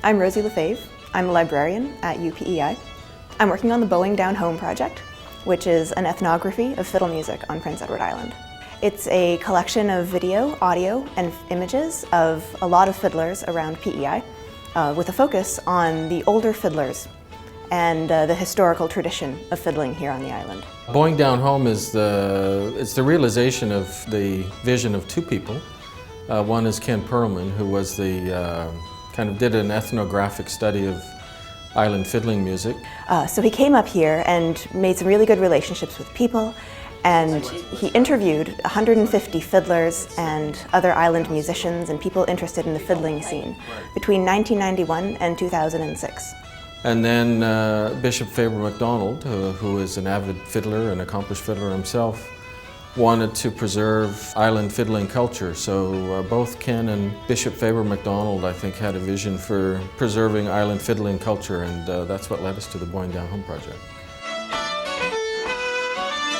I'm Rosie Lefebvre. I'm a librarian at UPEI. I'm working on the Bowing Down Home project, which is an ethnography of fiddle music on Prince Edward Island. It's a collection of video, audio, and images of a lot of fiddlers around PEI, with a focus on the older fiddlers and the historical tradition of fiddling here on the island. Bowing Down Home is the realization of the vision of two people. One is Ken Perlman, who was did an ethnographic study of island fiddling music. So he came up here and made some really good relationships with people, and he interviewed 150 fiddlers and other island musicians and people interested in the fiddling scene between 1991 and 2006. And then Bishop Faber MacDonald, who is an avid fiddler and accomplished fiddler himself, wanted to preserve island fiddling culture. So both Ken and Bishop Faber MacDonald, I think, had a vision for preserving island fiddling culture, and that's what led us to the Bowing Down Home project.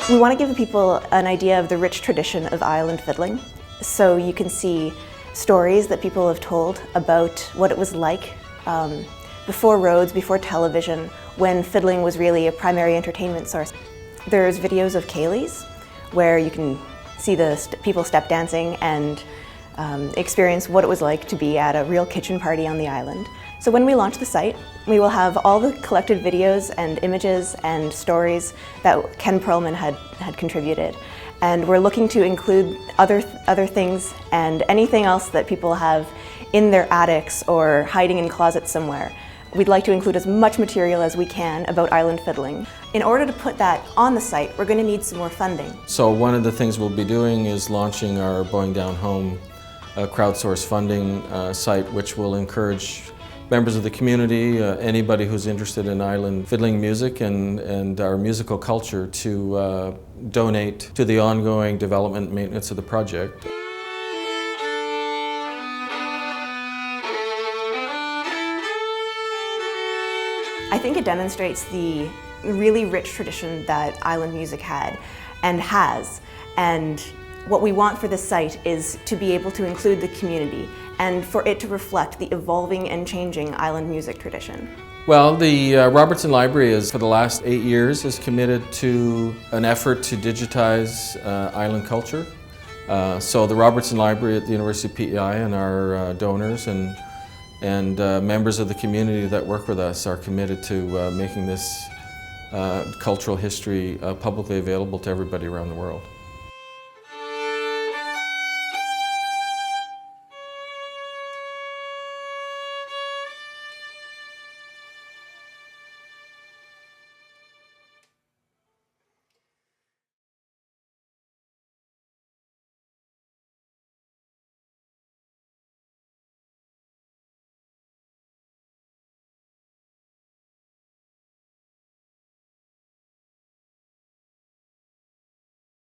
We want to give people an idea of the rich tradition of island fiddling, so you can see stories that people have told about what it was like before roads, before television, when fiddling was really a primary entertainment source. There's videos of ceilidhs, where you can see the people step dancing and experience what it was like to be at a real kitchen party on the island. So when we launch the site, we will have all the collected videos and images and stories that Ken Perlman had contributed. And we're looking to include other things and anything else that people have in their attics or hiding in closets somewhere. We'd like to include as much material as we can about island fiddling. In order to put that on the site, we're going to need some more funding. So one of the things we'll be doing is launching our Bowing Down Home crowdsource funding site, which will encourage members of the community, anybody who's interested in island fiddling music and our musical culture, to donate to the ongoing development and maintenance of the project. I think it demonstrates the really rich tradition that island music had and has. And what we want for this site is to be able to include the community and for it to reflect the evolving and changing island music tradition. Well, the Robertson Library for the last 8 years is committed to an effort to digitize island culture. So the Robertson Library at the University of PEI and our donors and members of the community that work with us are committed to making this cultural history publicly available to everybody around the world.